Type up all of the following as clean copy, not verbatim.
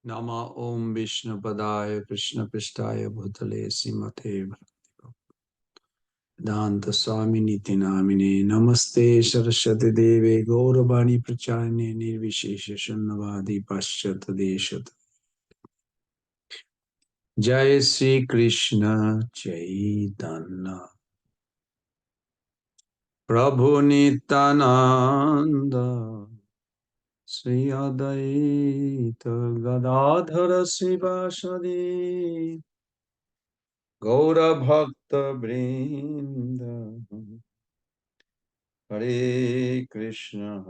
Nama Om Vishnu Padaya Krishna Pishtaya Bhutale Simate Danta Swami Niti Namine Namaste Saraswati Deve Gauravani Pracharine Nirvishesha Shunnavadi Paschat Deshat Jai Sri Krishna Chaitanya Prabhu Nityananda Sri Adaita Gadadhara Sivasadi Gaura Bhakta Vrinda Hare Krishna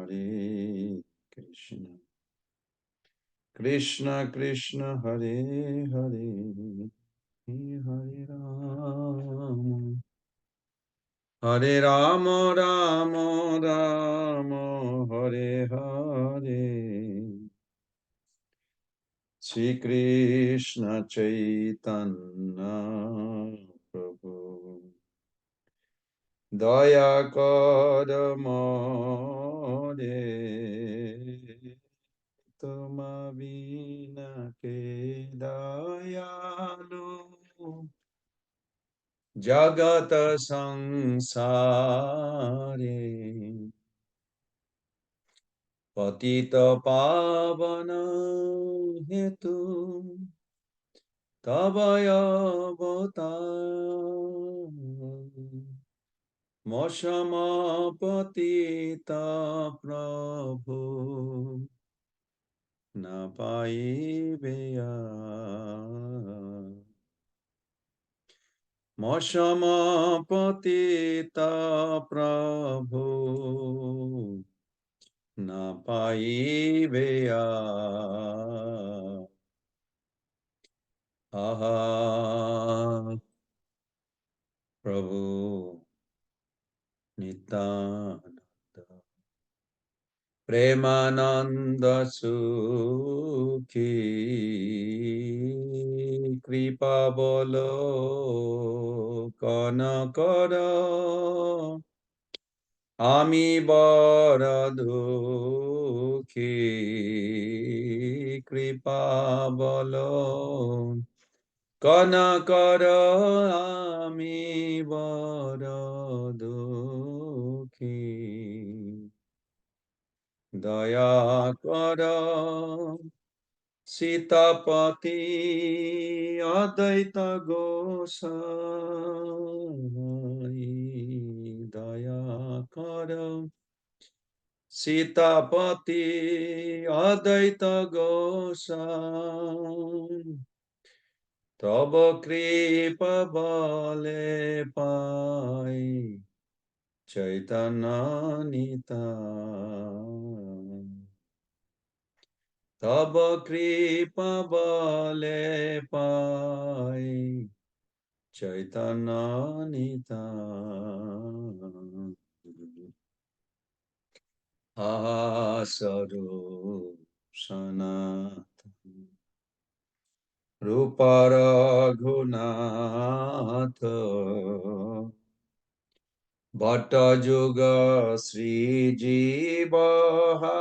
Krishna Krishna Krishna Hare Hare Hare Rama Hare Rama Rama Rama Hare Hare Shri Krishna Chaitanya Prabhu Daya kar more Tuma vina ke dayalu Jagat sansare Patita pavana hetu Tavaya avatar Moshamapatita Prabhu Napaiveya Moshamapatita Prabhu Napaiveya Aha Prabhu Nityananda Premananda Sukhi Kripa Bolo Kanakara Ami Bara Dukhi Kripa Bolo Kanakara Ami Bara Dukhi Daya Kara Sitapati Adaita Gosai Daya Kara Sitapati Adaita Gosai Tava Kripa Bale Pai Chaitanya Nitya Taba kripa bale pai Chaitanya Nitya Asaru Sanatana Rupa Raghunatha Bhatta Juga Sri Jivaha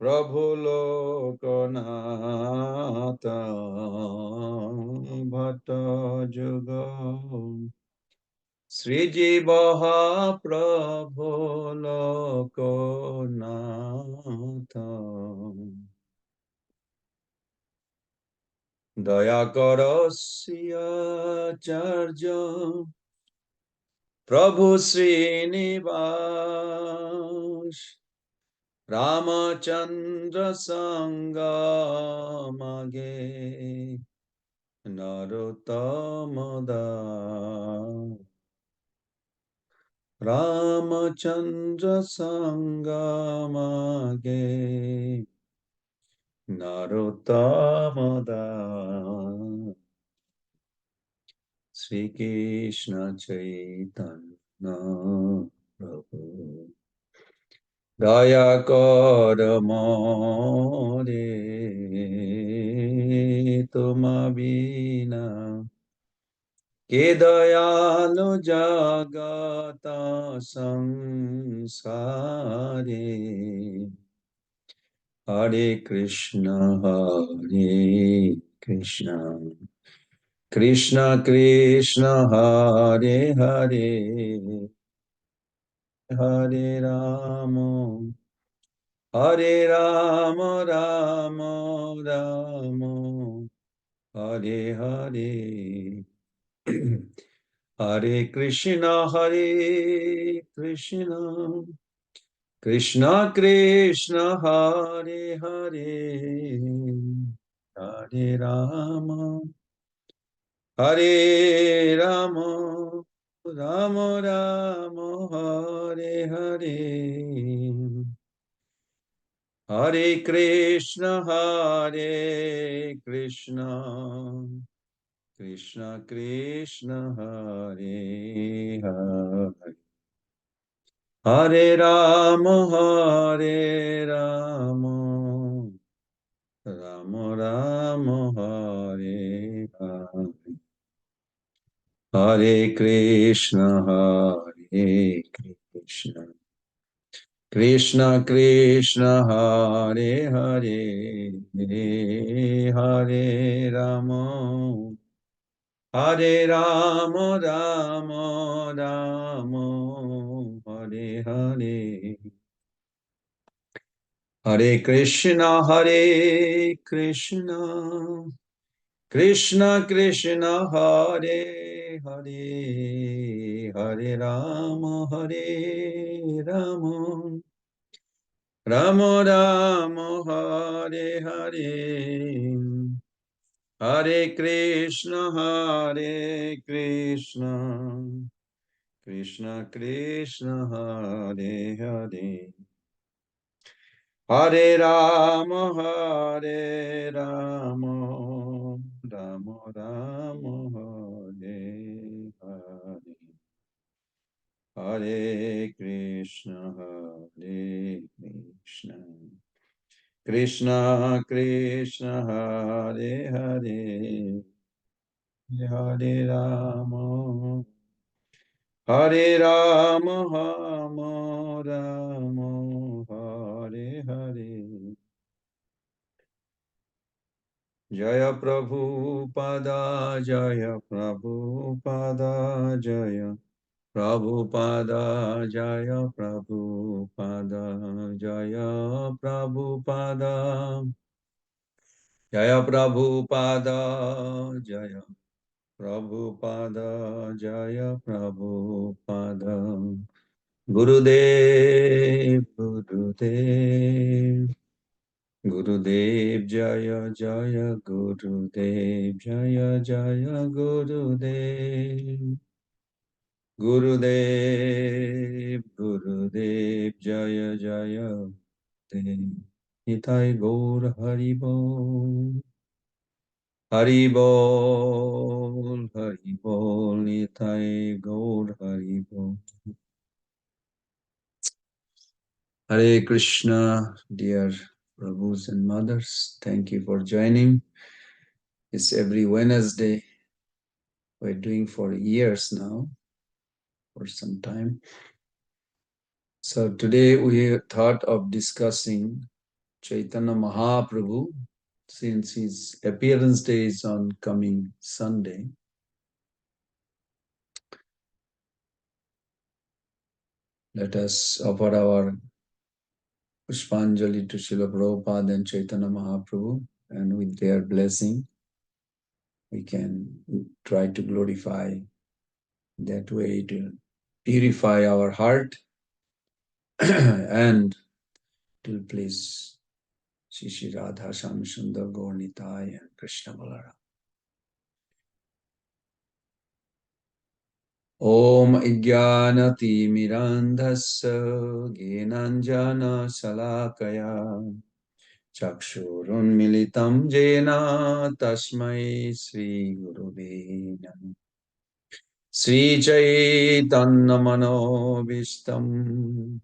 Prabhu Lokanata Bhatta Juga Sri Jivaha Prabhu Lokanata Dayakarasya Charja Prabhu Srinivas Ramachandra Sangamage Narottamada Ramachandra Sangamage Narottamada Sri Krishna Chaitanya Prabhu Daya kar more tuma bina ke dayalu jagata sansare Hare Krishna, Hare Krishna, Krishna Krishna, Hare Hare, Hare Rama, Hare Rama, Rama Rama, Hare Hare. Hare Krishna, Hare Krishna, Krishna Krishna, Hare Hare, Hare Rama, Hare Rama, Rama Rama, Hare Hare. Hare Krishna, Hare Krishna, Krishna Krishna, Hare Hare. Hare Rama, Hare Rama, Rama Rama, Hare Hare. Hare Krishna, Hare Krishna, Krishna Krishna, Hare Hare, Hare Rama, Hare Rama, Rama Rama, Hare Hare. Hare Krishna, Hare Krishna, Krishna Krishna, Hare Hare, Hare Rama, Hare Rama, Rama Rama, Hare Hare. Hare Krishna, Hare Krishna, Krishna Krishna, Hare Hare. Hare Rama, Hare Rama, Rama Rama, Hare Hare. Hare Krishna, Hare Krishna, Krishna Krishna, Hare Hare, Hare Rama, Hare Rama, Rama Rama, Hare Hare. Jaya Prabhupada, Jaya Prabhupada, Jaya Prabhupada, Jaya Prabhupada, Jaya Prabhupada, Jaya Prabhupada, Jaya Prabhupada, Jaya Prabhupada. Gurudev, Gurudev, Gurudev Jaya Jaya Gurudev Jaya Jaya Gurudev, Gurudev Gurudev Jaya Jaya Dev. Nitai Gaur Haribol, Haribol, Haribol, Nitai Gaur Haribol. Hare Krishna, dear Prabhus and mothers. Thank you for joining. It's every Wednesday. We're doing for years now, for some time. So today we thought of discussing Chaitanya Mahaprabhu, since his appearance day is on coming Sunday. Let us offer our Pushpanjali to Srila Prabhupada and Chaitanya Mahaprabhu, and with their blessing, we can try to glorify that way to purify our heart and to please Shri Shri Radha Shami Sundar Gaur Nitai and Krishna Balaram. Om Ijnanati Mirandhasya Gnananjana Salakaya Chakshurun Militam Jena Tasmai Sri Guruve Namah. Sri Chaitanya Manobishtam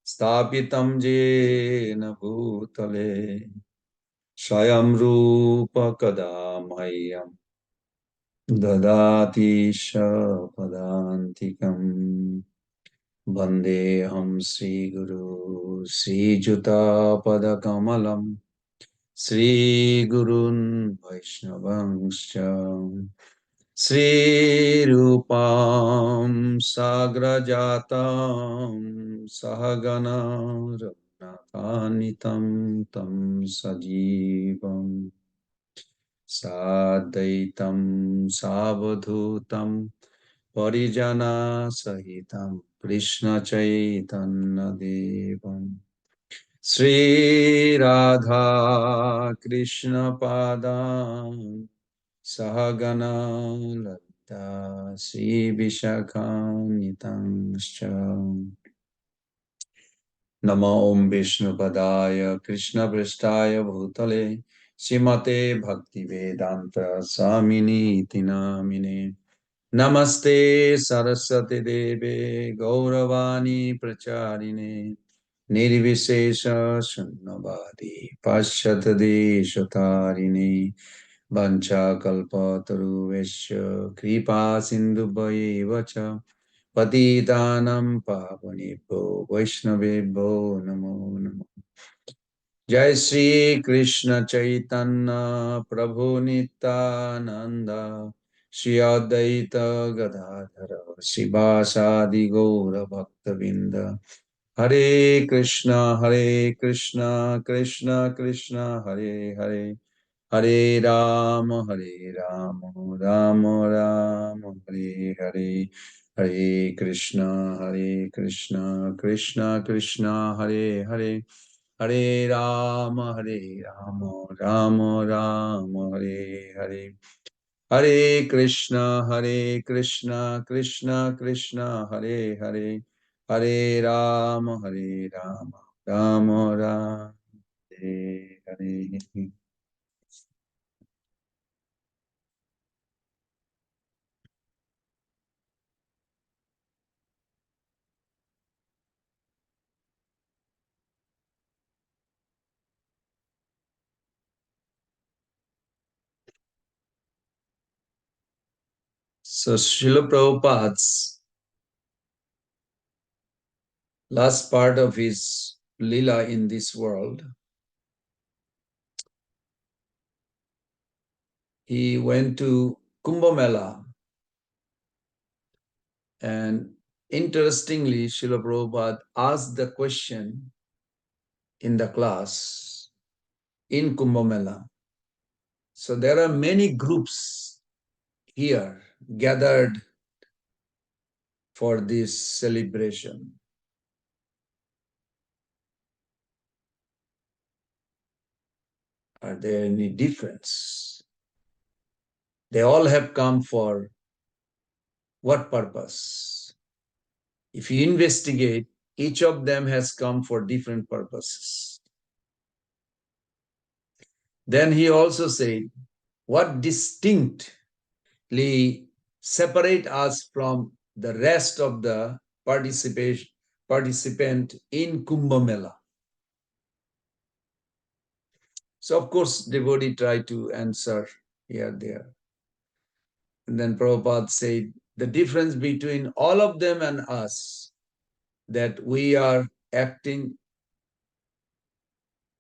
Stapitam Jena Bhutale Swayam Rupa Kadamahyam Dadati Padantikam. Vandeham Sri Guru Sri Juta Pada Kamalam Sri Gurun Vaishnavangscha Sri Rupam Sagrajatam Sahagana Raghunatanitam Tam Sajivam Sadaitam Savadhutam Parijana Sahitam Krishna Chaitanya Devam Sri Radha Krishna Padam Sahagana Lalita Sri Vishakhanitangscha Namo Om Vishnu Padaya Krishna Prasthaya Bhutale Srimate Bhakti Vedanta Samini Tinamine Namaste Saraswati Deve Gauravani Pracharine Nirvishesha Shunnavadi Pashyatade Shatarine Vancha Kalpataruvesha Kripa Sindhubhaivacha Patitanam Pavanebho Vaishnavebho Namo Namo Jai Sri Krishna Chaitanya Prabhu Nityananda Shri Advaita Gadadhara Sivasadi Gaura Bhaktavinda Hare Krishna Krishna Krishna Hare Hare Hare Rama Rama Rama Hare Hare Hare Krishna Krishna Krishna Hare Hare Hare Rama Rama Hare Hare Hare Krishna Krishna Krishna Hare Hare Hare Rama Rama Hare Hare. So Srila Prabhupada's last part of his lila in this world, he went to Kumbh Mela, and interestingly, Srila Prabhupada asked the question in the class in Kumbh Mela. So there are many groups here gathered for this celebration. Are there any difference? They all have come for what purpose? If you investigate, each of them has come for different purposes. Then he also said, what distinctly separate us from the rest of the participant in Kumbh Mela? So of course, devotee tried to answer here, there. And then Prabhupada said, the difference between all of them and us, that we are acting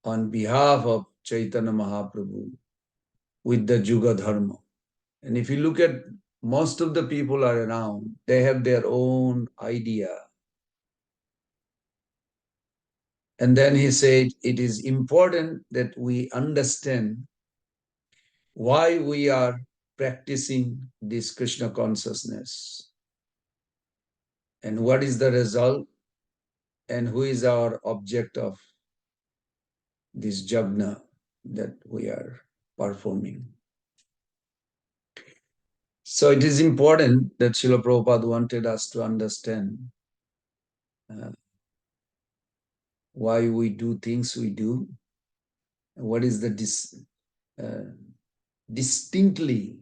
on behalf of Chaitanya Mahaprabhu with the Juga Dharma. And if you look at most of the people are around, they have their own idea. And then he said, it is important that we understand why we are practicing this Krishna consciousness and what is the result and who is our object of this jagna that we are performing. So it is important that Srila Prabhupada wanted us to understand uh, why we do things we do, what is the uh, distinctly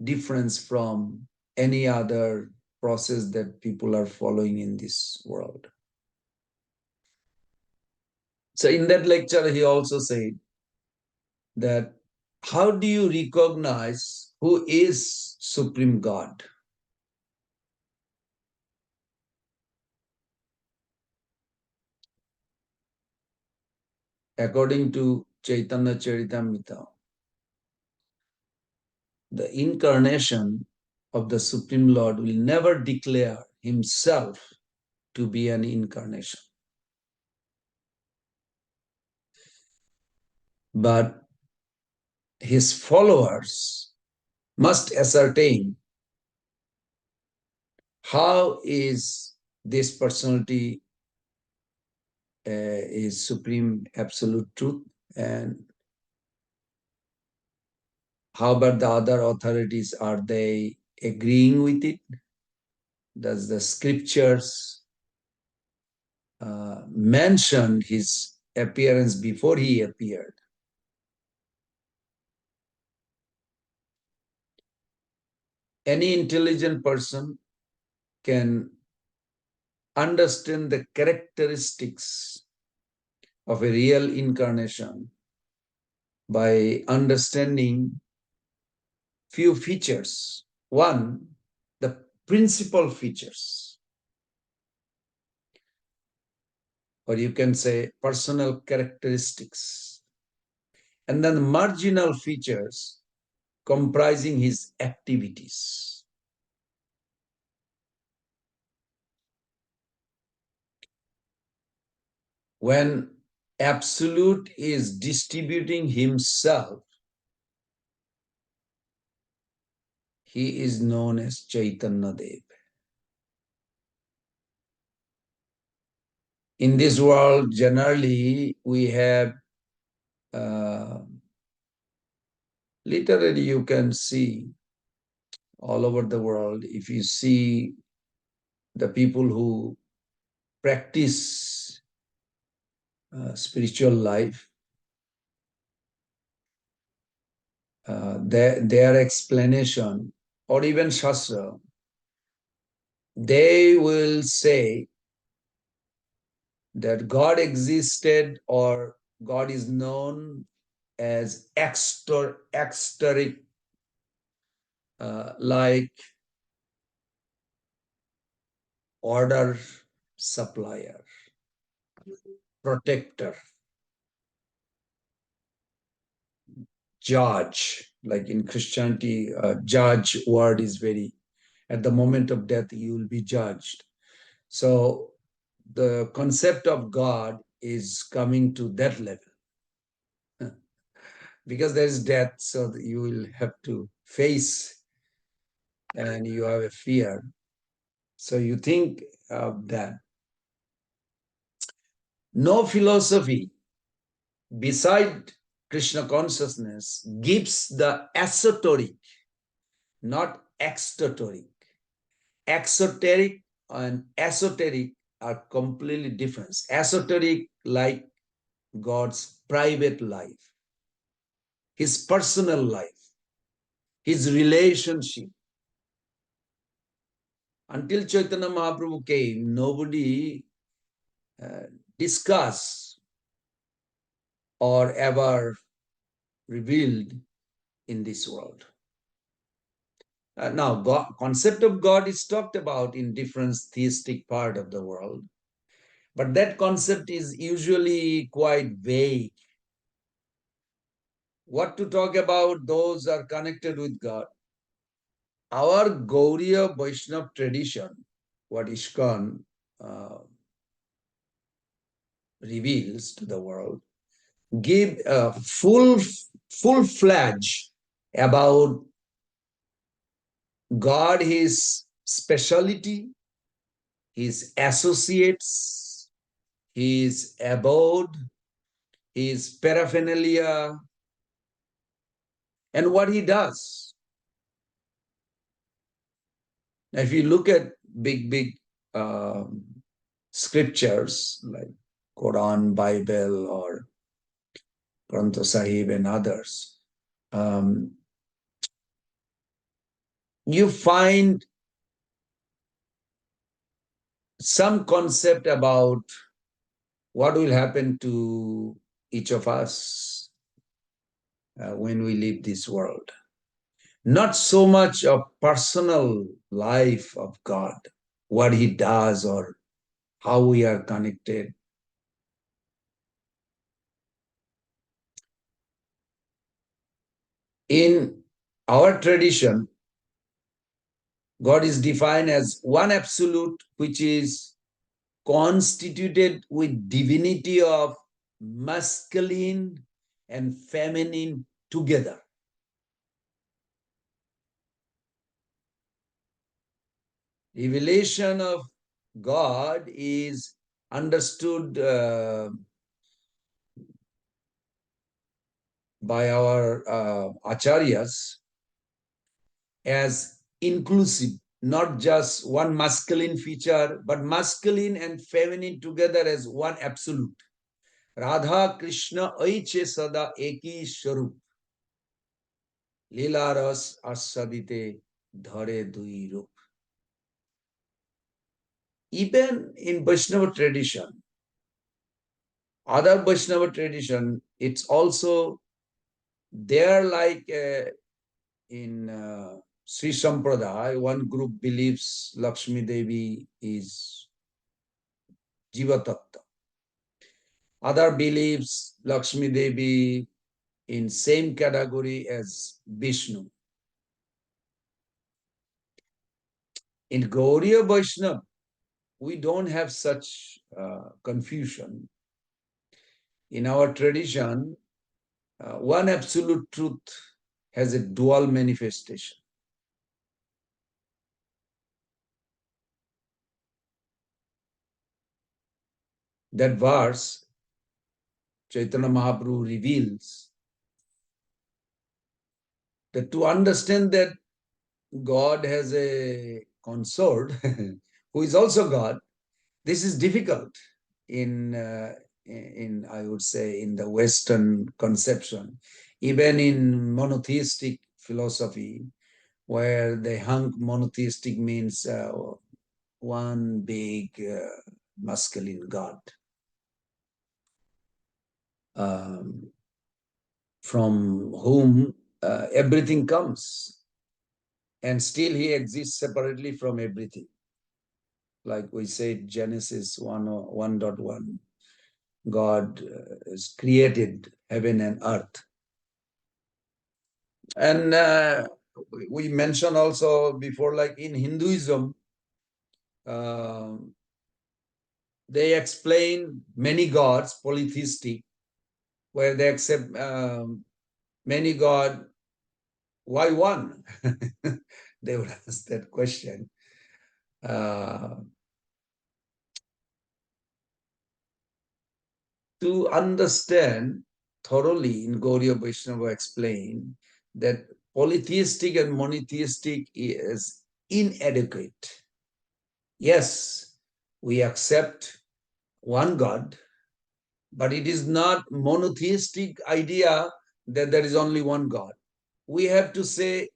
difference from any other process that people are following in this world. So in that lecture, he also said that how do you recognize who is Supreme God? according to Chaitanya Charitamrita, the incarnation of the Supreme Lord will never declare himself to be an incarnation. But his followers must ascertain how is this personality is supreme absolute truth, and how about the other authorities? Are they agreeing with it? Does the scriptures mention his appearance before he appeared? Any intelligent person can understand the characteristics of a real incarnation by understanding few features. One, the principal features, or you can say personal characteristics, and then the marginal features comprising his activities. When Absolute is distributing himself, he is known as Chaitanya Dev. In this world, generally, we have literally you can see all over the world, if you see the people who practice spiritual life, their explanation, or even Shastra, they will say that God existed or God is known as exteric, like order supplier, protector, judge. Like in Christianity, judge word is very, at the moment of death, you will be judged. So the concept of God is coming to that level. Because there is death, so you will have to face and you have a fear. So you think of that. No philosophy beside Krishna consciousness gives the esoteric, not exoteric. Exoteric and esoteric are completely different. Esoteric, like God's private life, his personal life, his relationship. Until Chaitanya Mahaprabhu came, nobody uh, discussed or ever revealed in this world. Now, God, concept of God is talked about in different theistic part of the world, but that concept is usually quite vague. What to talk about, those are connected with God. Our Gauriya Vaishnava tradition, what ISKCON reveals to the world, give a full fledged about God, his speciality, his associates, his abode, his paraphernalia, and what he does. Now, if you look at big um, scriptures like Quran, Bible, or Granth Sahib and others, you find some concept about what will happen to each of us when we leave this world. Not so much of personal life of God, what he does or how we are connected. In our tradition, God is defined as one absolute, which is constituted with divinity of masculine and feminine together. Revelation of God is understood by our acharyas as inclusive, not just one masculine feature, but masculine and feminine together as one absolute. Radha Krishna aiche sada eki sharup. Lila ras asadite dhare dui rup. Even in Vaishnava tradition, other Vaishnava tradition, it's also there like in Sri Sampradaya, one group believes Lakshmi Devi is Jiva Tattva. Other believes Lakshmi Devi in same category as Vishnu. In Gauriya Vaishnava, we don't have such confusion. In our tradition, one absolute truth has a dual manifestation. That verse, Chaitanya Mahaprabhu reveals that to understand that God has a consort who is also God, this is difficult in I would say in the Western conception, even in monotheistic philosophy, where they hunk monotheistic means one big masculine God. Um, from whom everything comes, and still he exists separately from everything. Like we said, Genesis 1.1, God has created heaven and earth. And we mentioned also before, like in Hinduism, uh, they explain many gods, polytheistic, where they accept many God. Why one? They would ask that question. Uh, to understand thoroughly in Gauriya Vaishnava explain that polytheistic and monotheistic is inadequate. Yes, we accept one God, but it is not monotheistic idea that there is only one God. We have to say,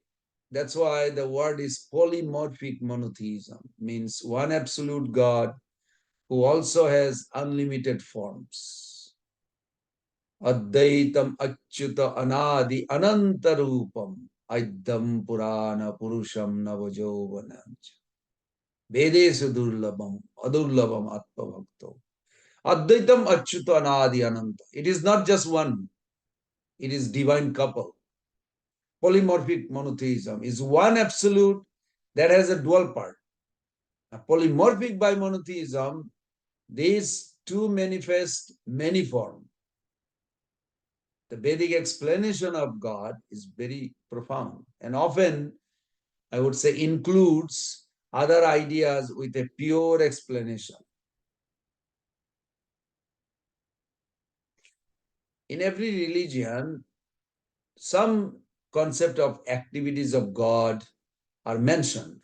that's why the word is polymorphic monotheism, means one absolute God who also has unlimited forms. Advaitam achyuta anadi anantarupam aiddam purana purusham navajovanam. Vedesu durlabam adurlabam atmavakto. Advaitam achyuta anadi ananta. It is not just one. It is divine couple. Polymorphic monotheism is one absolute that has a dual part. A polymorphic by monotheism, these two manifest many forms. The Vedic explanation of God is very profound and often, I would say, includes other ideas with a pure explanation. In every religion, some concept of activities of God are mentioned.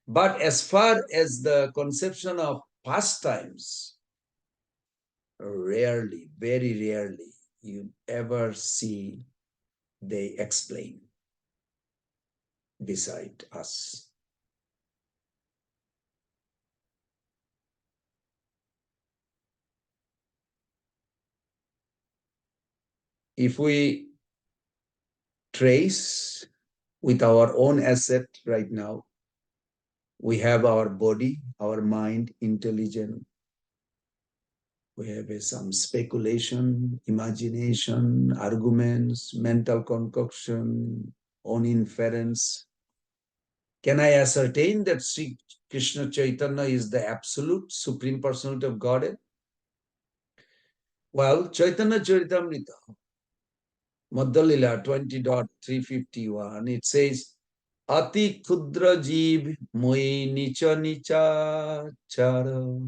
But as far as the conception of pastimes, rarely, very rarely, you ever see they explain beside us. If we trace with our own asset right now, we have our body, our mind, intelligence, We have some speculation, imagination, arguments, mental concoction, own inference. Can I ascertain that Sri Krishna Chaitanya is the absolute supreme personality of Godhead? Well, Chaitanya Charitamrita, Madhya-lila 20.351, it says, Ati Kudra Jeev Moi Nicha Nicha Chara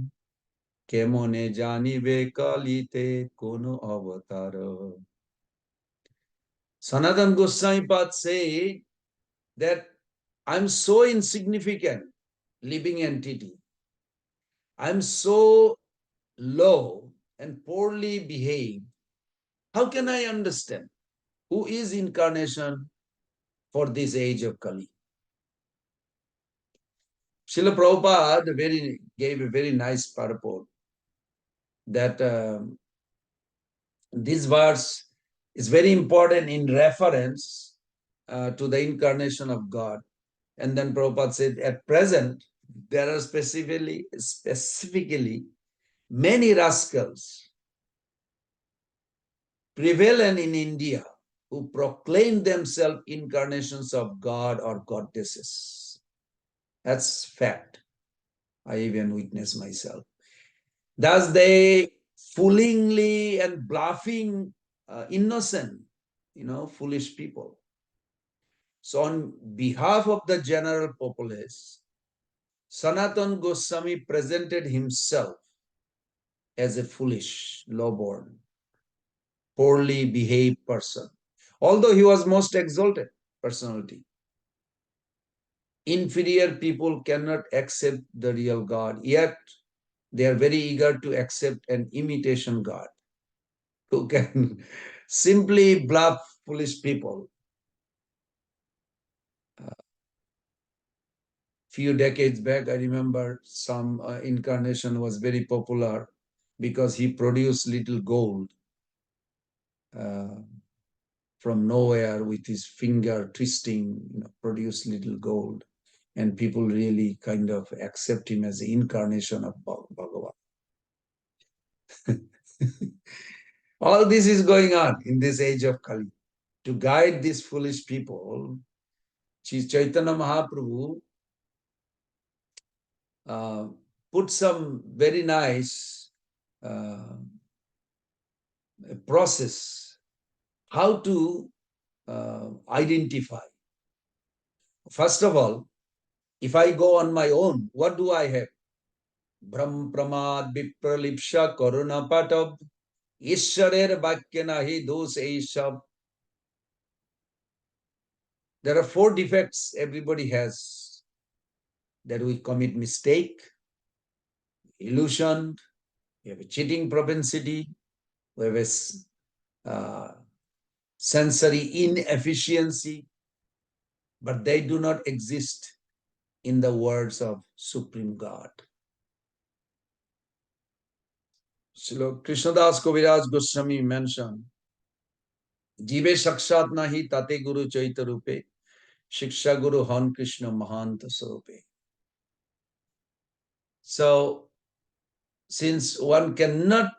Kemone Janibe Kalite Kono Avatara. Sanatan Goswami Pad say that I'm so insignificant living entity. I'm so low and poorly behaved. How can I understand who is incarnation for this age of Kali? Srila Prabhupada gave a very nice purport that this verse is very important in reference to the incarnation of God. And then Prabhupada said, at present, there are specifically many rascals prevalent in India who proclaim themselves incarnations of God or goddesses. That's fact. I even witnessed myself. Thus they foolingly and bluffing innocent, foolish people. So on behalf of the general populace, Sanatan Goswami presented himself as a foolish, lowborn, poorly behaved person. Although he was most exalted personality, inferior people cannot accept the real God, yet they are very eager to accept an imitation God who can simply bluff foolish people. Few decades back, I remember some incarnation was very popular because he produced little gold uh, from nowhere with his finger twisting, produced little gold. And people really kind of accept him as the incarnation of Bhagavan. All this is going on in this age of Kali. To guide these foolish people, Chaitanya Mahaprabhu uh, put some very nice process how to identify. First of all, if I go on my own, what do I have? Brahm Pramad Vipralipsha Karuna Patab Isharer Bhakyanahi Dos Eishab. There are 4 defects everybody has, that we commit mistake, illusion, we have a cheating propensity, we have a sensory inefficiency, but they do not exist in the words of Supreme God. Srila Krishnadas Kaviraj Goswami mentioned, Jive Sakshat Nahi Tate Guru Chaita Rupe, Shiksha Guru Han Krishna Mahanta Sarupe. So, since one cannot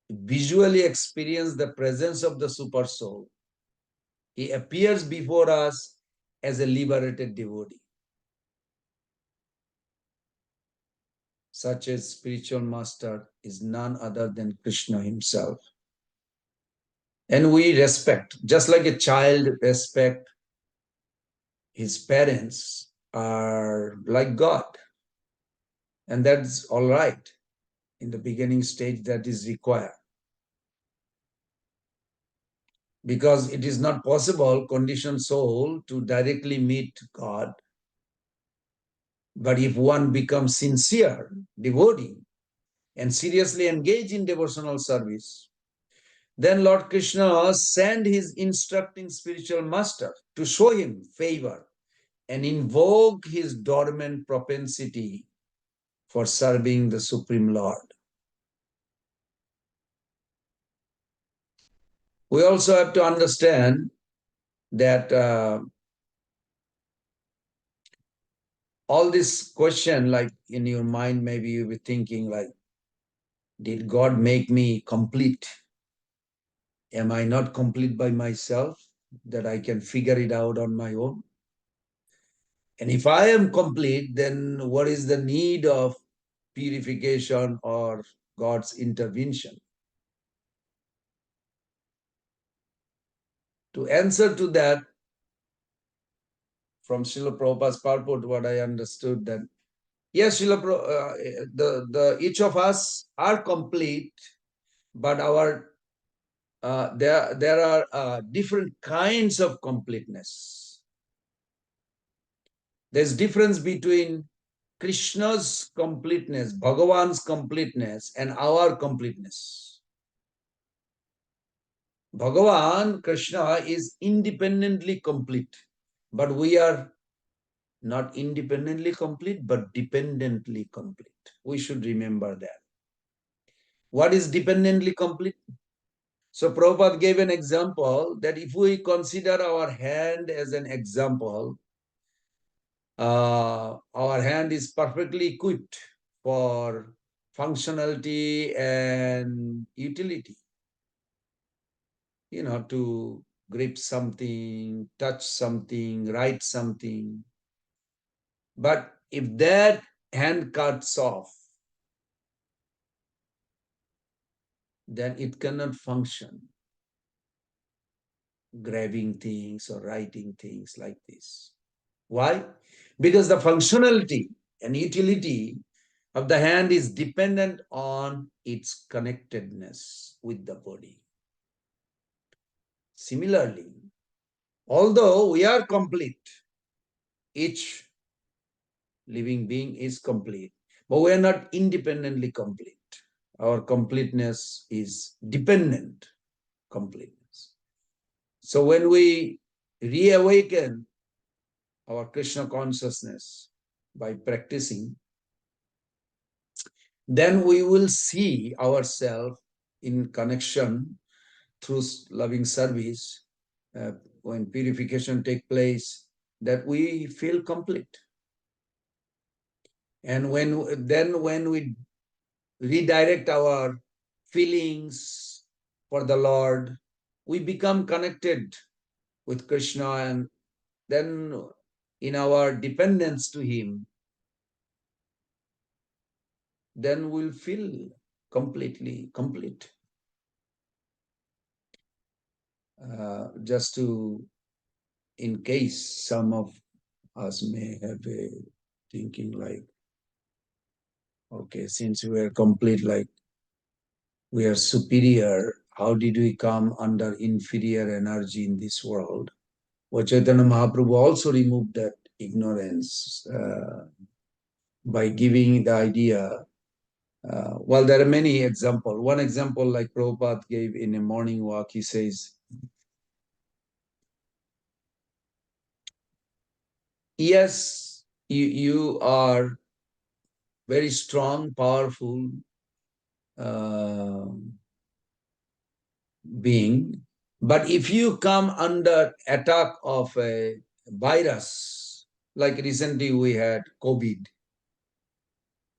visually experience the presence of the Super Soul, he appears before us as a liberated devotee. Such a spiritual master is none other than Krishna himself. And we respect, just like a child respect his parents are like God. And that's all right. In the beginning stage, that is required. Because it is not possible, conditioned soul, to directly meet God. But if one becomes sincere devotee and seriously engage in devotional service, then Lord Krishna sent his instructing spiritual master to show him favor and invoke his dormant propensity for serving the Supreme Lord. We also have to understand that all this question, like in your mind, maybe you'll be thinking like, Did God make me complete? Am I not complete by myself that I can figure it out on my own? And if I am complete, then what is the need of purification or God's intervention? To answer to that, from Srila Prabhupada's purport, what I understood that yes, the each of us are complete, but our there are different kinds of completeness. There's difference between Krishna's completeness, Bhagavan's completeness, and our completeness. Bhagavan, Krishna is independently complete, but we are not independently complete, but dependently complete. We should remember that. What is dependently complete? So Prabhupada gave an example that if we consider our hand as an example, our hand is perfectly equipped for functionality and utility. To grip something, touch something, write something. But if that hand cuts off, then it cannot function, grabbing things or writing things like this. Why? Because the functionality and utility of the hand is dependent on its connectedness with the body. Similarly, although we are complete, each living being is complete, but we are not independently complete. Our completeness is dependent completeness. So when we reawaken our Krishna consciousness by practicing, then we will see ourselves in connection through loving service. When purification take place, that we feel complete. And when we redirect our feelings for the Lord, we become connected with Krishna, and then in our dependence to Him, then we'll feel completely complete. Just to, in case some of us may have a thinking like, okay, since we are complete, like we are superior, how did we come under inferior energy in this world? Well, Chaitanya Mahaprabhu also removed that ignorance by giving the idea. Well, there are many examples. One example, like Prabhupada gave in a morning walk, he says, yes, you are very strong, powerful uh, being, but if you come under attack of a virus, like recently we had COVID,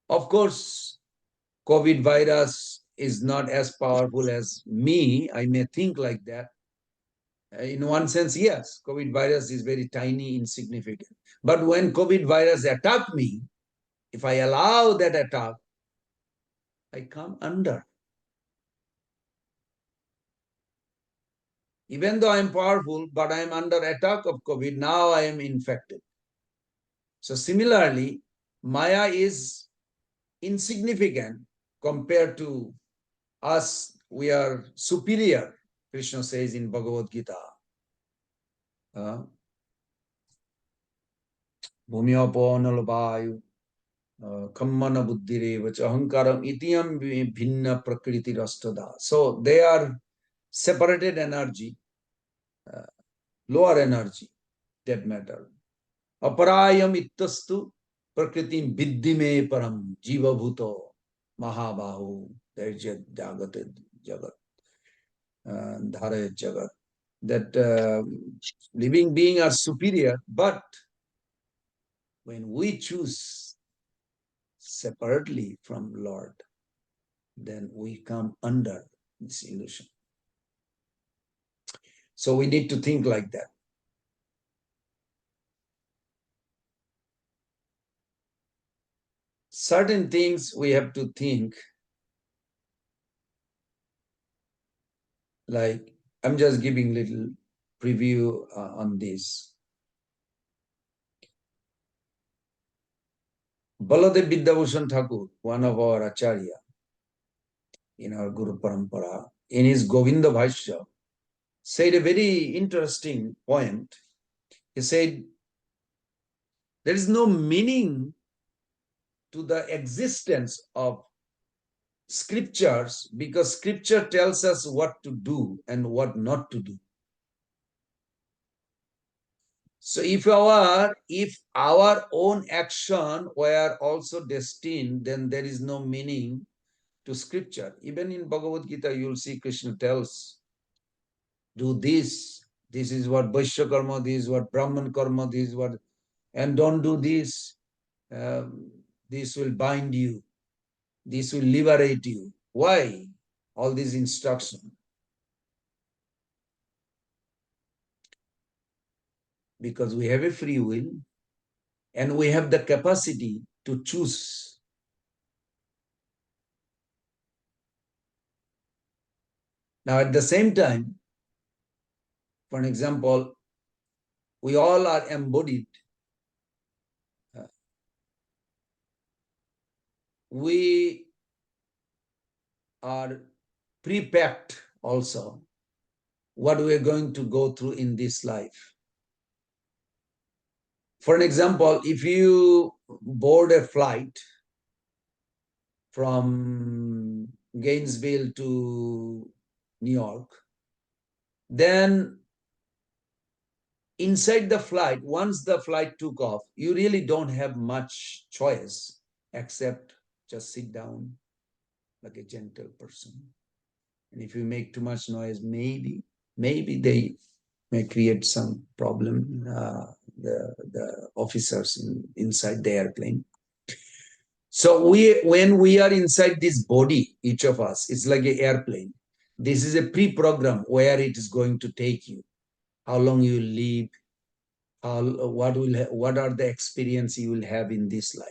of course, COVID virus is not as powerful as me. I may think like that. In one sense, yes, COVID virus is very tiny, insignificant. But when COVID virus attack me, if I allow that attack, I come under. Even though I am powerful, but I am under attack of COVID, now I am infected. So similarly, Maya is insignificant compared to us. We are superior, Krishna says in Bhagavad Gita. Bhumyapo nalvayu kammana buddhirevacha ahankaram itiyam bhinna prakriti rastada. So they are separated energy, lower energy, that matter. Aparayam ittastu prakritim viddhime param jiva bhuto mahabahu. There is jagat, jagat, dhara jagat. That living beings are superior, but when we choose separately from Lord, then we come under this illusion. So we need to think like that. Certain things we have to think, like I'm just giving little preview on this. Baladev Vidyabhushan Thakur, one of our acharya in our Guru Parampara, in his Govinda Bhashya, said a very interesting point. He said, there is no meaning to the existence of scriptures because scripture tells us what to do and what not to do. So if our own action were also destined, then there is no meaning to scripture. Even in Bhagavad Gita, you'll see Krishna tells, do this. This is what Vaishya karma, this is what Brahman karma, this is what, and don't do this. This will bind you. This will liberate you. Why? All these instructions. Because we have a free will and we have the capacity to choose. Now, at the same time, for an example, we all are embodied. We are pre-packed also what we are going to go through in this life. For an example, if you board a flight from Gainesville to New York, then inside the flight, once the flight took off, you really don't have much choice except just sit down like a gentle person. And if you make too much noise, maybe they may create some problem, the officers inside the airplane. So when we are inside this body, each of us, it's like an airplane. This is a pre-program where it is going to take you, how long you will live, what are the experience you will have in this life.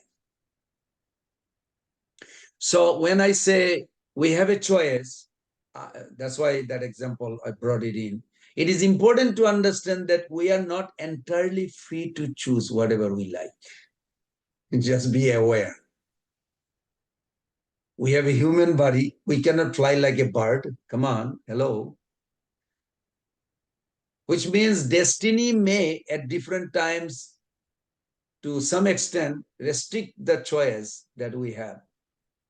So when I say we have a choice, that's why that example I brought it in. It is important to understand that we are not entirely free to choose whatever we like. Just be aware. We have a human body. We cannot fly like a bird. Come on, hello. Which means destiny may at different times, to some extent, restrict the choice that we have.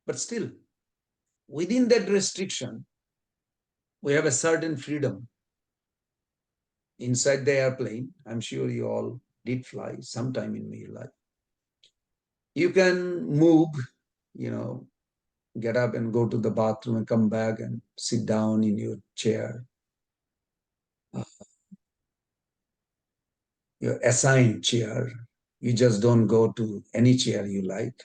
But still, within that restriction, we have a certain freedom. Inside the airplane, I'm sure you all did fly sometime in your life. You can move, get up and go to the bathroom and come back and sit down in your chair. Your assigned chair. You just don't go to any chair you like.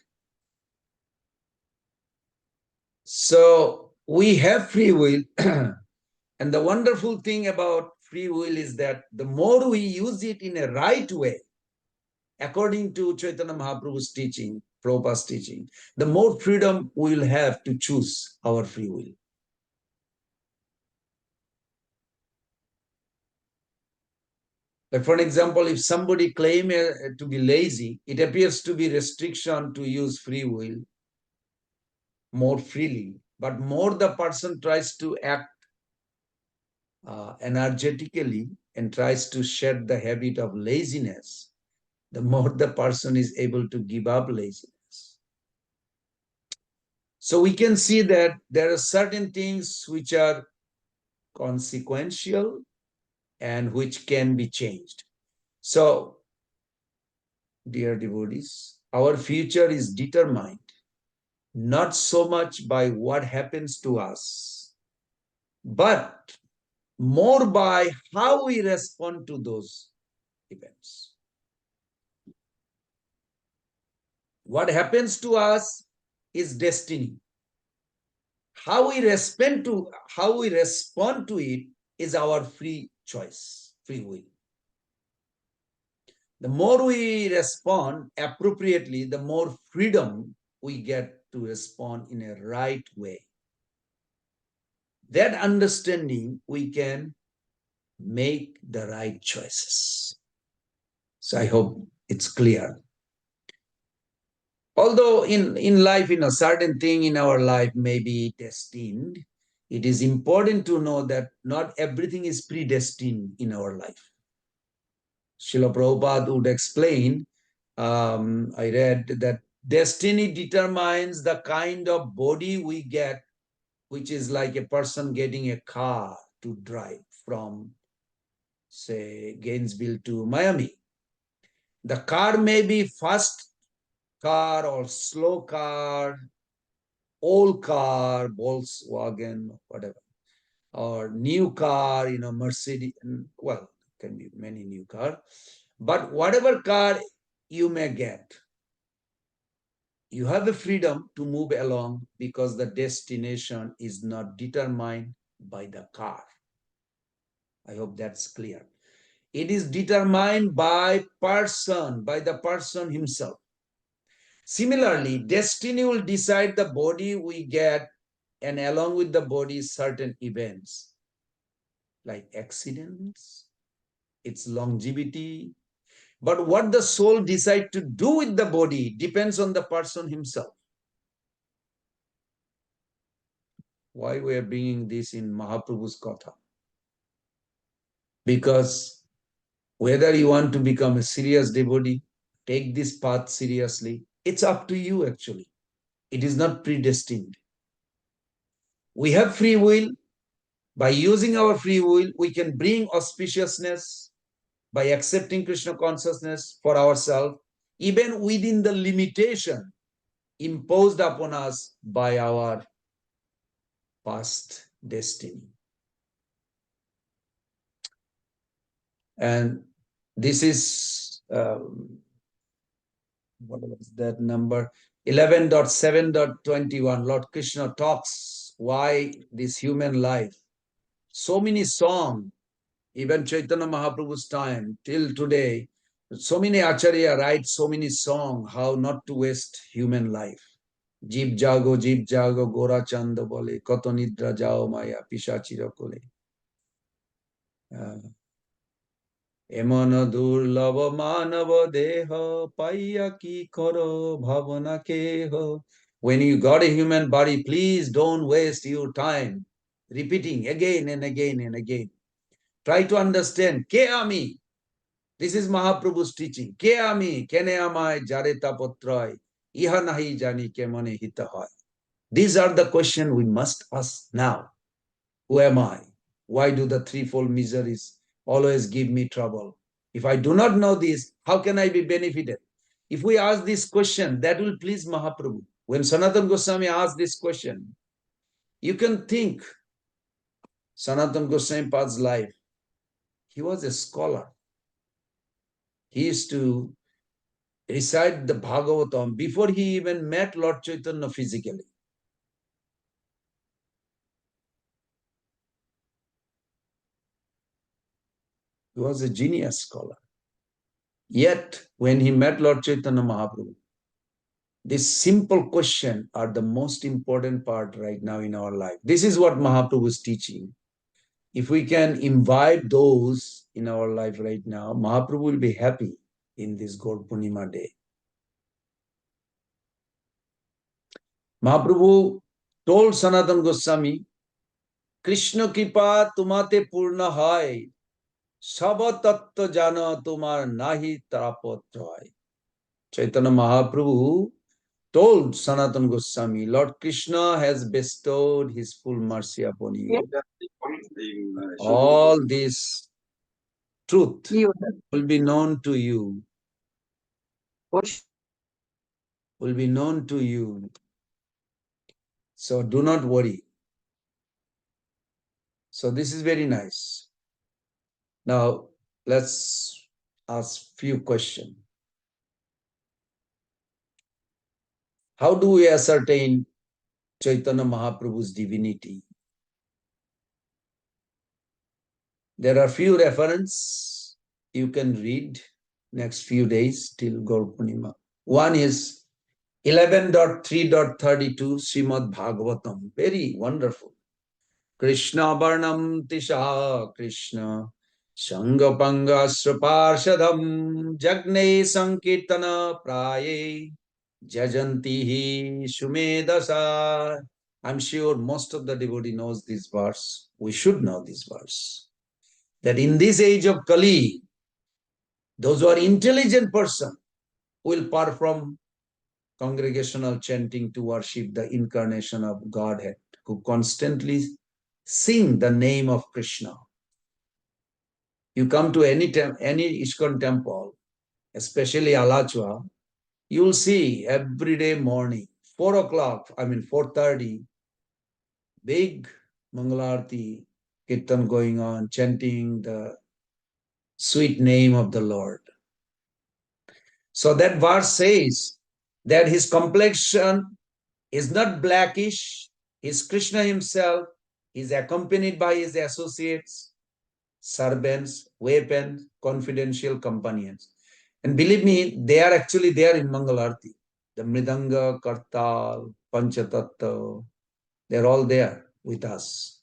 So we have free will. And the wonderful thing about free will is that the more we use it in a right way, according to Chaitanya Mahaprabhu's teaching, Prabhupada's teaching, the more freedom we will have to choose our free will. Like for an example, if somebody claims to be lazy, it appears to be restriction to use free will more freely. But more the person tries to act energetically and tries to shed the habit of laziness, the more the person is able to give up laziness. So we can see that there are certain things which are consequential and which can be changed. So, dear devotees, our future is determined not so much by what happens to us, but more by how we respond to those events. What happens to us is destiny. how we respond to it is our free choice, free will. The more we respond appropriately, the more freedom we get to respond in a right way. That understanding, we can make the right choices. So I hope it's clear. Although in life, certain thing in our life may be destined, it is important to know that not everything is predestined in our life. Srila Prabhupada would explain, I read that destiny determines the kind of body we get, which is like a person getting a car to drive from, say, Gainesville to Miami. The car may be fast car or slow car, old car, Volkswagen, whatever, or new car, Mercedes, well, can be many new car. But whatever car you may get, you have the freedom to move along because the destination is not determined by the car. I hope that's clear. It is determined by the person himself. Similarly, destiny will decide the body we get, and along with the body, certain events like accidents, its longevity. But what the soul decides to do with the body depends on the person himself. Why we are bringing this in Mahaprabhu's Katha? Because whether you want to become a serious devotee, take this path seriously, it's up to you actually. It is not predestined. We have free will. By using our free will, we can bring auspiciousness by accepting Krishna consciousness for ourselves, even within the limitation imposed upon us by our past destiny. And this is, what was that number? 11.7.21. Lord Krishna talks why this human life. So many songs, even Chaitanya Mahaprabhu's time till today, so many Acharya write so many songs how not to waste human life. Jeep jago, Gora Chanda bole, Koto nidra jao maya, Pishachira kole. এমন দুর্লভ মানব দেহ পাইয়া কি করো ভাবনা কেহ. When you got a human body, please don't waste your time repeating again and again and again. Try to understand. Ke ami? This is Mahaprabhu's teaching. Ke ami? Kene amai jare tapotroy. Iha nahi jani kemane hita hoy. These are the questions we must ask now. Who am I? Why do the threefold miseries always give me trouble? If I do not know this, how can I be benefited? If we ask this question, that will please Mahaprabhu. When Sanatana Goswami asked this question, you can think Sanatana Goswami Pad's life. He was a scholar. He used to recite the Bhagavatam before he even met Lord Chaitanya physically. He was a genius scholar. Yet, when he met Lord Chaitanya Mahaprabhu, this simple question are the most important part right now in our life. This is what Mahaprabhu is teaching. If we can imbibe those in our life right now, Mahaprabhu will be happy in this Gaur Purnima day. Mahaprabhu told Sanatana Goswami, Krishna kripa tumate purna hai, saba tattva jana tumar nahi tapotroy. Chaitanya Mahaprabhu told Sanatana Goswami, Lord Krishna has bestowed his full mercy upon you. All this truth will be known to you. Will be known to you. So do not worry. So this is very nice. Now let's ask few questions. How do we ascertain Chaitanya Mahaprabhu's divinity. There are few references you can read next few days till Gaur Purnima. One is 11.3.32 Srimad Bhagavatam. Very wonderful. Krishna Varnam Tisha Krishna Shangapanga Sraparshadam Jagne Sankirtana Praye Jajantihi Shumedasa. I'm sure most of the devotee knows this verse. We should know this verse. That in this age of Kali, those who are intelligent person will perform congregational chanting to worship the incarnation of Godhead, who constantly sing the name of Krishna. You come to any ISKCON temple, especially Alachua, you will see every day morning, 4 o'clock, 4:30, big Mangalarti Kirtan going on, chanting the sweet name of the Lord. So that verse says that his complexion is not blackish, is Krishna himself, is accompanied by his associates, servants, weapons, confidential companions. And believe me, they are actually there in Mangalarti. The Mridanga, Kartal, Panchatattva, they're all there with us.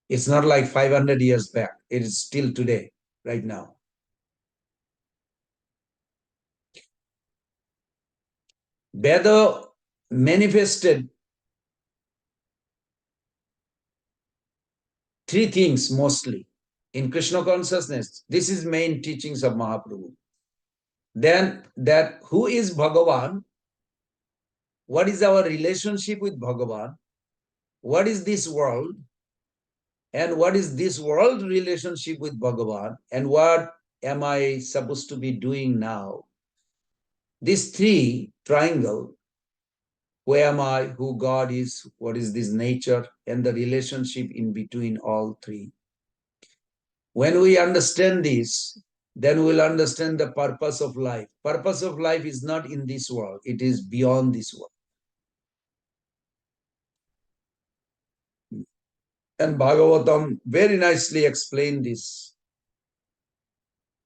It's not like 500 years back. It is still today, right now. Veda manifested three things mostly in Krishna consciousness. This is main teachings of Mahaprabhu. Then that who is Bhagavan? What is our relationship with Bhagavan? What is this world? And what is this world relationship with Bhagavan? And what am I supposed to be doing now? These three triangle, who am I, who God is, what is this nature, and the relationship in between all three. When we understand this, then we'll understand the purpose of life. Purpose of life is not in this world, it is beyond this world. And Bhagavatam very nicely explained this.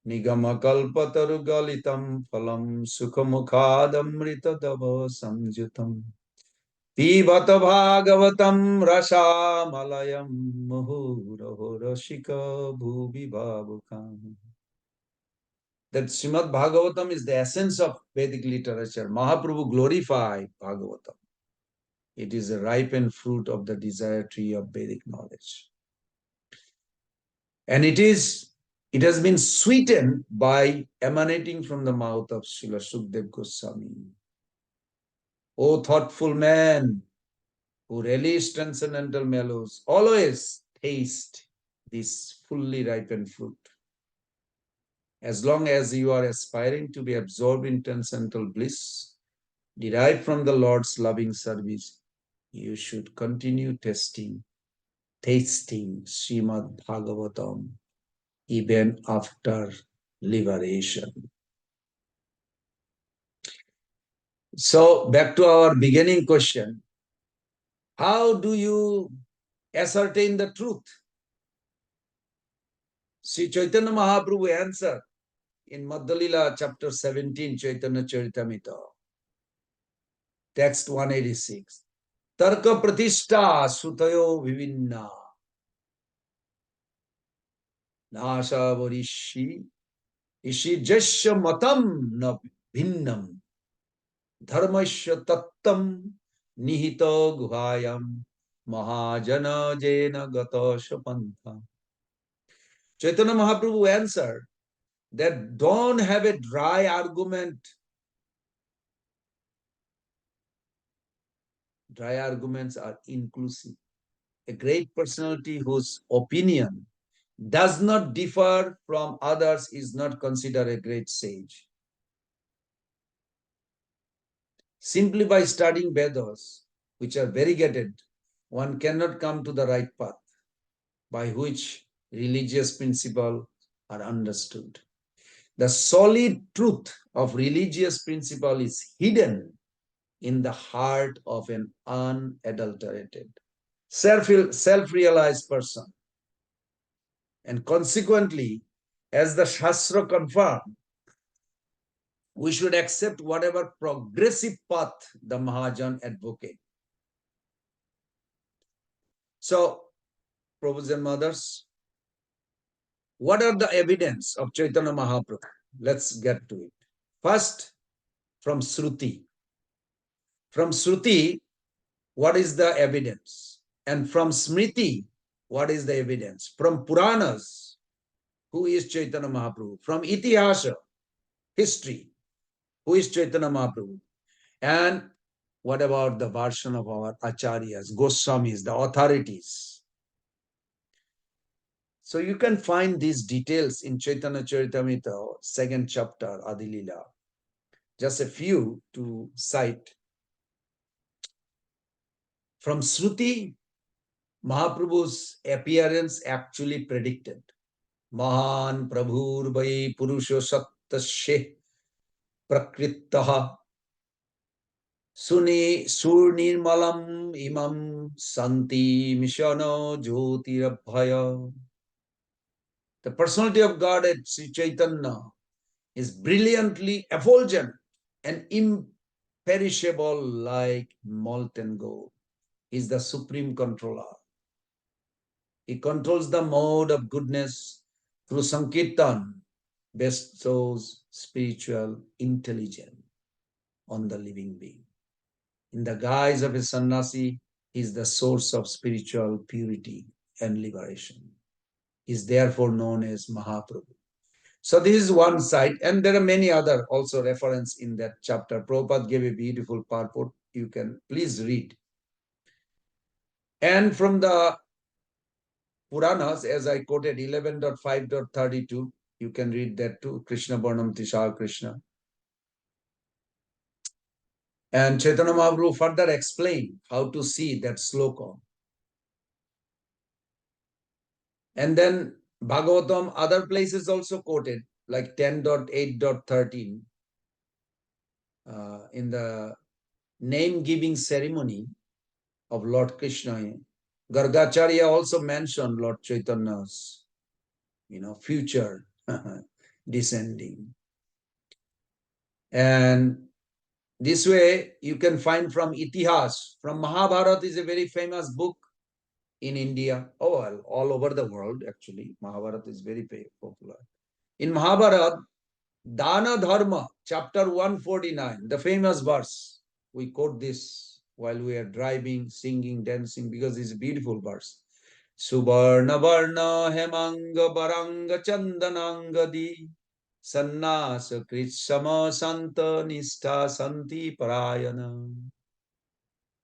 Nigama kalpataru galitam phalam sukhamukhadamrita dava samjutam pivata bhagavatam rasha malayam muhuraho rashika bhuvi bhavukam. That Srimad Bhagavatam is the essence of Vedic literature. Mahaprabhu glorified Bhagavatam. It is a ripened fruit of the desire tree of Vedic knowledge. And it has been sweetened by emanating from the mouth of Srila Sukdev Goswami. O thoughtful man who relish transcendental mellows, always taste this fully ripened fruit. As long as you are aspiring to be absorbed in transcendental bliss, derived from the Lord's loving service, you should continue tasting Srimad Bhagavatam even after liberation. So back to our beginning question. How do you ascertain the truth? Sri Chaitanya Mahaprabhu answered in Madhya Lila chapter 17, Chaitanya Charitamrita, text 186. Tarka pratishta sutayo vivinna nasha varishi ishi jasya matam na bhinnam dharmasya tattam nihita guhayam mahajana jena gata shapantha. Chaitanya Mahaprabhu answered that don't have a dry argument. Dry arguments are inclusive. A great personality whose opinion does not differ from others is not considered a great sage. Simply by studying Vedas, which are variegated, one cannot come to the right path by which religious principles are understood. The solid truth of religious principle is hidden in the heart of an unadulterated, self-realized person. And consequently, as the Shastra confirm, we should accept whatever progressive path the Mahajan advocate. So, Prabhus and mothers, what are the evidence of Chaitanya Mahaprabhu? Let's get to it. First, from Shruti. From Shruti, what is the evidence? And from Smriti, what is the evidence? From Puranas, who is Chaitanya Mahaprabhu? From Itihasa, history, who is Chaitanya Mahaprabhu? And what about the version of our acharyas, Goswamis, the authorities? So you can find these details in Chaitanya Charitamrita, second chapter, Adi Lila. Just a few to cite. From Shruti, Mahaprabhu's appearance actually predicted. Mahan Prabhur Vai Purusho Sattashe Prakritaha Suni Surnirmalam Imam Santi Mishano Jyotirabhaya. The personality of God at Sri Chaitanya is brilliantly effulgent and imperishable like molten gold. He is the supreme controller. He controls the mode of goodness through Sankirtan, bestows spiritual intelligence on the living being. In the guise of a sannyasi, he is the source of spiritual purity and liberation. He is therefore known as Mahaprabhu. So this is one side, and there are many other also reference in that chapter. Prabhupada gave a beautiful purport. You can please read. And from the Puranas, as I quoted 11.5.32, you can read that too. Krishna Varnam Tishar Krishna. And Chaitanya Mahaprabhu further explained how to see that sloka. And then Bhagavatam, other places also quoted, like 10.8.13, in the name-giving ceremony of Lord Krishna. Gargacharya also mentioned Lord Chaitanya's, future descending. And this way you can find from Itihas, from Mahabharata is a very famous book in India, well, all over the world actually. Mahabharata is very popular. In Mahabharata, Dana Dharma, chapter 149, the famous verse, we quote this while we are driving, singing, dancing, because it's a beautiful verse. Subarna Varna Hemanga Baranga Chandanangadi Sannasa Kritsama Santa Nistha Santi Parayana.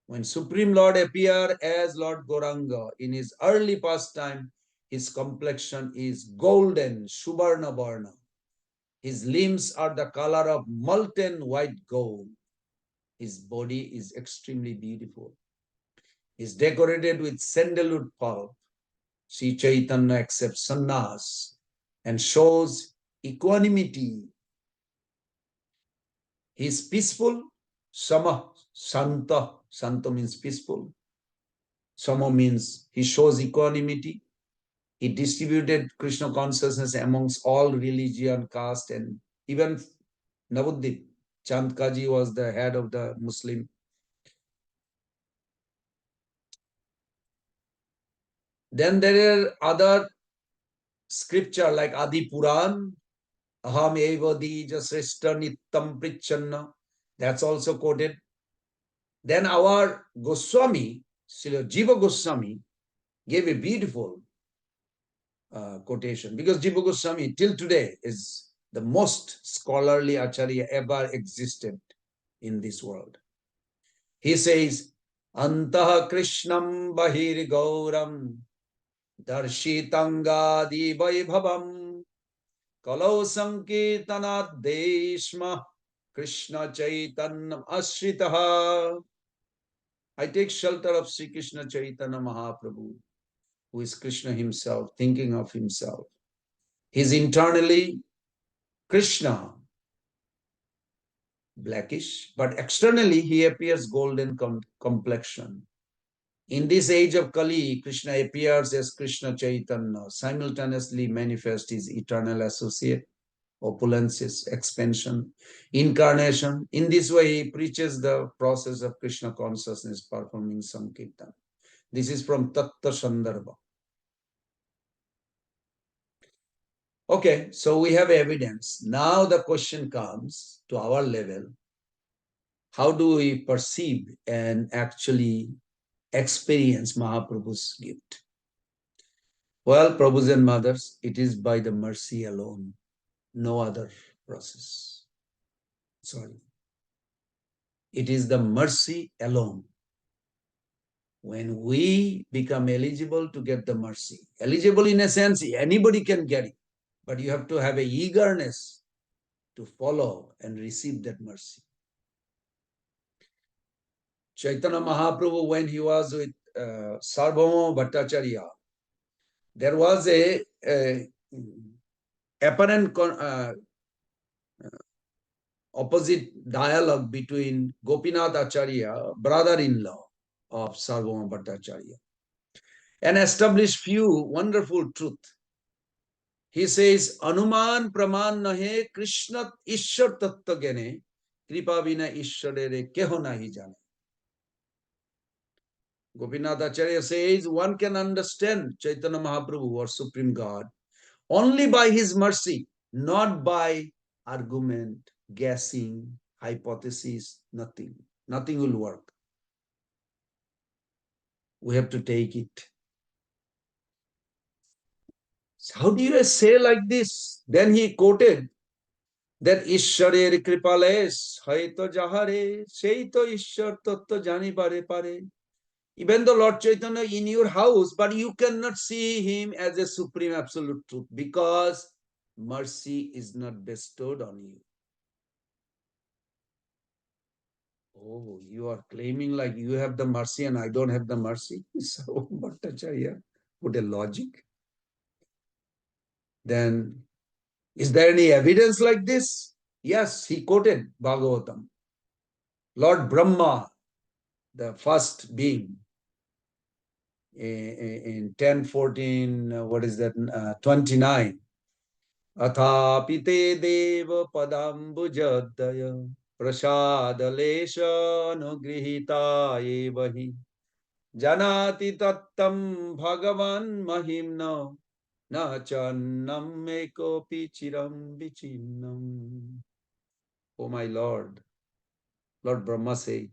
When Supreme Lord appeared as Lord Gauranga in his early pastime, his complexion is golden, Subarna Varna. His limbs are the color of molten white gold. His body is extremely beautiful. He is decorated with sandalwood pulp. Sri Chaitanya accepts sannyas and shows equanimity. He is peaceful. Sama, Santa. Santa means peaceful. Sama means he shows equanimity. He distributed Krishna consciousness amongst all religion, caste, and even Navaddip. Chandkaji was the head of the Muslim. Then there are other scripture like Adi Puran, Aham eva dija sreshta nittam prichanna. That's also quoted. Then our Goswami, Srila Jiva Goswami, gave a beautiful quotation, because Jiva Goswami till today is the most scholarly acharya ever existed in this world. He says, Antah Krishnam Bahir Gauram Darshitangadi Vaibhavam Kalau Sankirtanat Deshma Krishna Chaitanya Ashritaha. I take shelter of Sri Krishna Chaitanya Mahaprabhu, who is Krishna himself, thinking of himself. He is internally Krishna, blackish, but externally he appears golden complexion. In this age of Kali, Krishna appears as Krishna Chaitanya, simultaneously manifests his eternal associate, opulences, expansion, incarnation. In this way, he preaches the process of Krishna consciousness performing Sankirtan. This is from Tattva Sandarbha. Okay, so we have evidence. Now the question comes to our level. How do we perceive and actually experience Mahaprabhu's gift? Well, Prabhus and mothers, it is by the mercy alone, no other process. Sorry. It is the mercy alone. When we become eligible to get the mercy, eligible in a sense, anybody can get it, but you have to have a eagerness to follow and receive that mercy. Chaitanya Mahaprabhu, when he was with Sarvabhauma Bhattacharya, there was a apparent opposite dialogue between Gopinath Acharya, brother-in-law of Sarvabhauma Bhattacharya, and established few wonderful truth. He says, Anuman praman nahe Krishna Ishwar tattva gene kripa bina Ishwarere keho nahi jane. Gopinath Acharya says, one can understand Chaitanya Mahaprabhu or Supreme God only by his mercy, not by argument, guessing, hypothesis, nothing. Nothing will work. We have to take it. So how do you say like this? Then he quoted that Ishwarer kripales haito jahare seito Ishwar tattva jani pare pare. Even the Lord Chaitanya in your house, but you cannot see him as a supreme absolute truth because mercy is not bestowed on you. Oh, you are claiming like you have the mercy and I don't have the mercy. So, Bhattacharya put a logic. Then, is there any evidence like this? Yes, he quoted Bhagavatam. Lord Brahma, the first being, in 10:14, what is that, 29. Athapi te deva padambujadaya prasadalesha anugrihita evahi janati tattam bhagavan mahimna na channam ekopi chiram vichinnam. Oh my Lord, Lord Brahma said,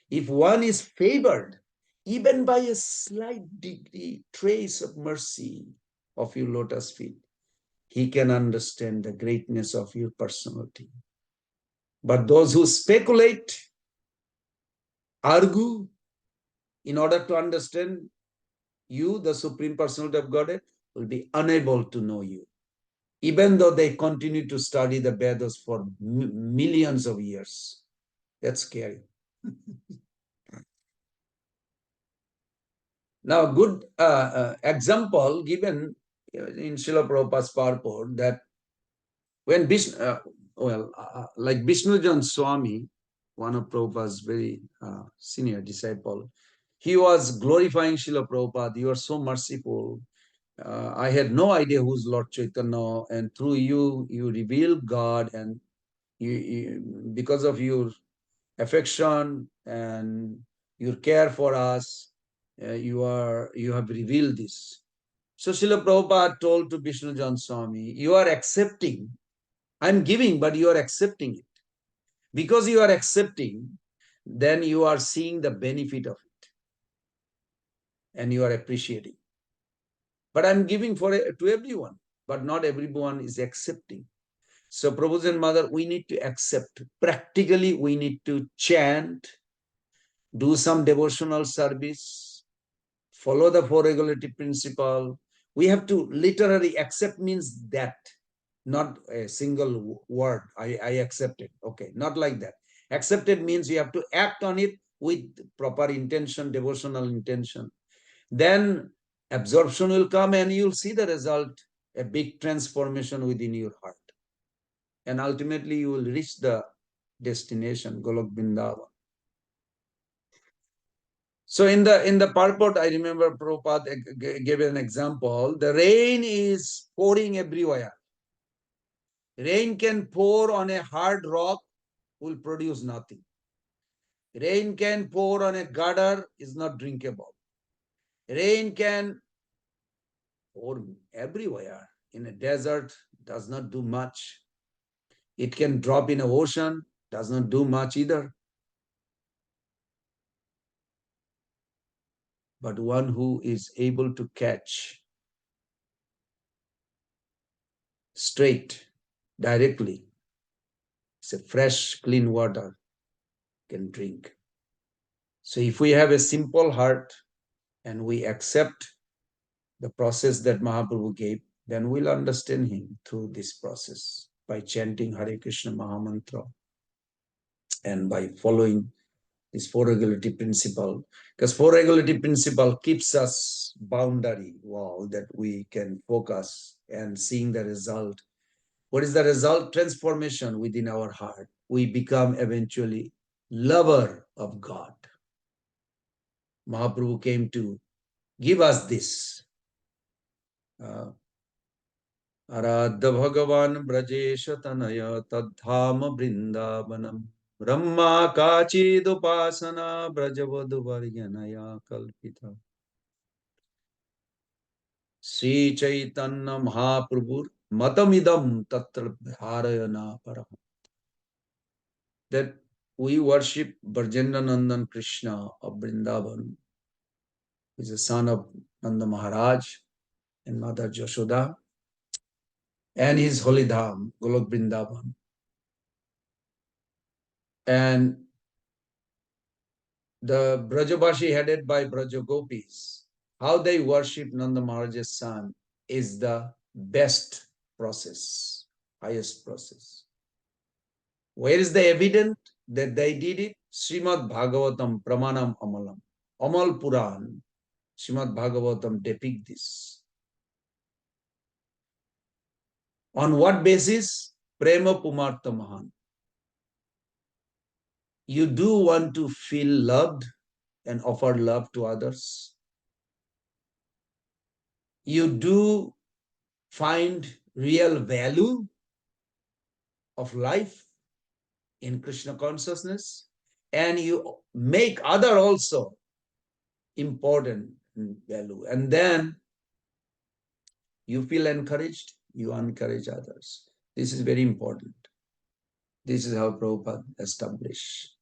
if one is favored even by a slight degree, trace of mercy of your lotus feet, he can understand the greatness of your personality. But those who speculate, argue, in order to understand you, the Supreme Personality of Godhead, will be unable to know you. Even though they continue to study the Vedas for millions of years. That's scary. Now, a good example given in Srila Prabhupada's purport that when Vishnu, like Vishnujan Swami, one of Prabhupada's very senior disciple, he was glorifying Srila Prabhupada. You are so merciful. I had no idea who's Lord Chaitanya, and through you, you reveal God, and because of your affection and your care for us, you have revealed this. So Srila Prabhupada told to Vishnu Jan Swami, you are accepting. I'm giving, but you are accepting it. Because you are accepting, then you are seeing the benefit of it. And you are appreciating. But I'm giving to everyone, but not everyone is accepting. So Prabhu's and Mother, we need to accept. Practically, we need to chant, do some devotional service, follow the four regulative principle. We have to literally accept means that, not a single word, I accept it. Okay, not like that. Accepted means you have to act on it with proper intention, devotional intention. Then absorption will come and you'll see the result, a big transformation within your heart. And ultimately you will reach the destination, Golok Vrindavan. So in the purport, I remember Prabhupada gave an example. The rain is pouring everywhere. Rain can pour on a hard rock, will produce nothing. Rain can pour on a gutter, is not drinkable. Rain can pour everywhere. In a desert, does not do much. It can drop in an ocean, does not do much either. But one who is able to catch straight, directly, it's a fresh, clean water, can drink. So if we have a simple heart and we accept the process that Mahaprabhu gave, then we'll understand him through this process by chanting Hare Krishna Mahamantra and by following this four regularity principle. Because four regularity principle keeps us boundary wall that we can focus and seeing the result. What is the result? Transformation within our heart. We become eventually lover of God. Mahaprabhu came to give us this. Aradha Bhagavan Brajesha Tanaya Tadhama Brindavanam Brahma Kachidupasana Brajavadu Varyanaya Kalpita. Sri Chaitanya Mahaprabhu Matamidam Tatra Dharayana Parah. That we worship Brajendra Nandan Krishna of Vrindavan, who is the son of Nanda Maharaj and Mother Jashoda, and his holy dham, Golok Vrindavan. And the Brajavashi headed by Brajagopis, how they worship Nanda Maharaj's son is the best process, highest process. Where is the evidence that they did it? Srimad Bhagavatam Pramanam Amalam. Amal Puran, Srimad Bhagavatam depict this. On what basis? Prema Pumartha Mahan. You do want to feel loved and offer love to others. You do find real value of life in Krishna consciousness, and you make other also important value. And then you feel encouraged, you encourage others. This is very important. This is how Prabhupada established.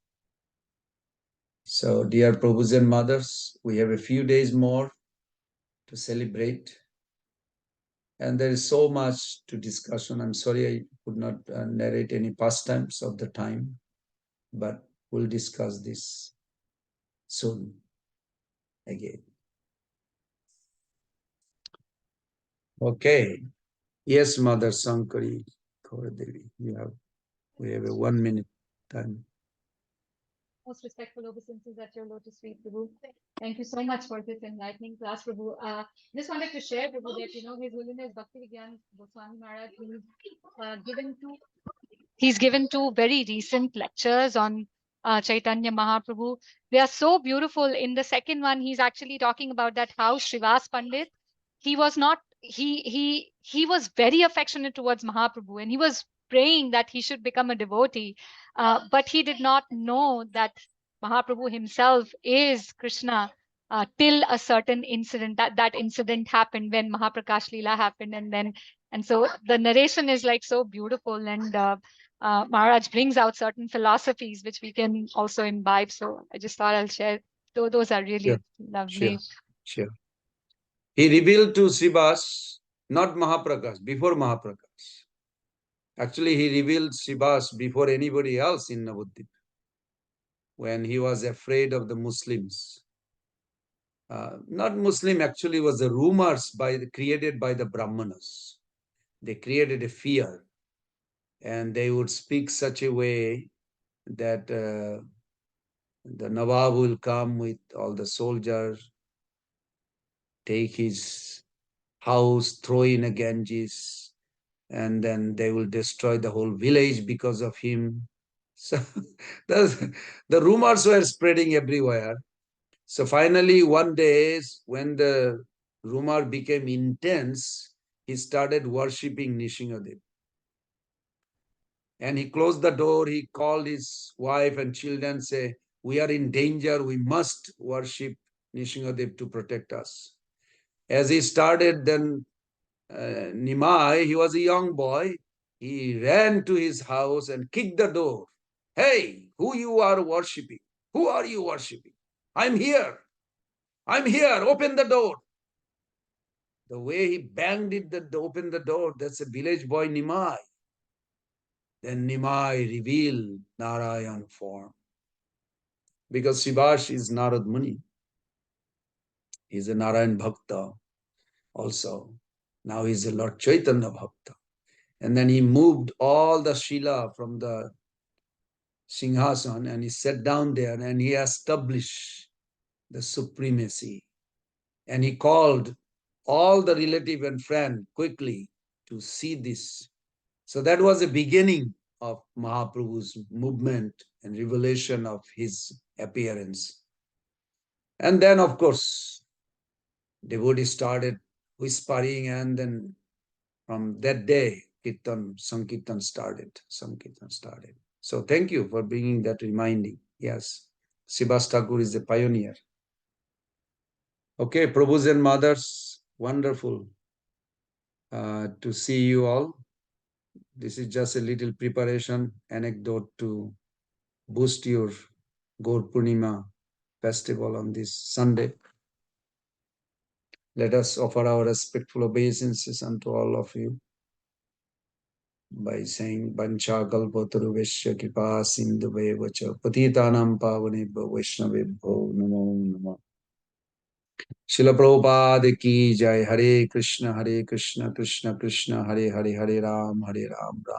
So, dear Prabhus and mothers, we have a few days more to celebrate. And there is so much to discussion. I'm sorry I could not narrate any pastimes of the time, but we'll discuss this soon again. Okay. Yes, Mother Sankari Kauradevi, we have a 1 minute time. Most respectful obeisances at your lotus feet, Prabhu. Thank you so much for this enlightening class, Prabhu. Just wanted to share, Prabhu, that His Holiness Bhakti Vigyan Goswami Maharaj, he's given two very recent lectures on Chaitanya Mahaprabhu. They are so beautiful. In the second one, he's actually talking about that how Srivas Pandit, he was not he was very affectionate towards Mahaprabhu, and he was praying that he should become a devotee, but he did not know that Mahaprabhu himself is Krishna till a certain incident. That incident happened when Mahaprakash Leela happened, and so the narration is like so beautiful, and Maharaj brings out certain philosophies which we can also imbibe. So I just thought I'll share. Those are really Sure, lovely. sure. He revealed to Srivas, not Mahaprakash, before Mahaprakash. Actually, he revealed Srivas before anybody else in Navadvip, when he was afraid of the Muslims. Not Muslim, actually was the rumors created by the Brahmanas. They created a fear, and they would speak such a way that the Nawab will come with all the soldiers, take his house, throw in a Ganges, and then they will destroy the whole village because of him. So the rumors were spreading everywhere. So finally, one day, when the rumor became intense, he started worshipping Nishingadev. And he closed the door. He called his wife and children, say, "We are in danger. We must worship Nishingadev to protect us." As he started, then Nimai, he was a young boy. He ran to his house and kicked the door. "Hey, who you are worshipping? Who are you worshipping? I'm here. I'm here. Open the door." The way he banged it, opened the door, that's a village boy Nimai. Then Nimai revealed Narayan form. Because Shivash is Narad Muni. He's a Narayan Bhakta also. Now he's a Lord Chaitanya Bhakta. And then he moved all the Shila from the Singhasan and he sat down there and he established the supremacy. And he called all the relative and friend quickly to see this. So that was the beginning of Mahaprabhu's movement and revelation of his appearance. And then, of course, devotees started whispering, and then from that day, Sankirtan started. Sankirtan started. So thank you for bringing that reminding. Yes, Sibas Thakur is a pioneer. Okay, Prabhus and mothers, wonderful to see you all. This is just a little preparation anecdote to boost your Gaur Purnima festival on this Sunday. Let us offer our respectful obeisances unto all of you by saying Vancha Kalpataruveshya Kripa Sindhuvevacha Patitanam Pavanebhyo Vaishnavebhyo Namo Namo. Srila Prabhupada ki jai. Hare Krishna Krishna Krishna Hare Hare Hare Ram Ram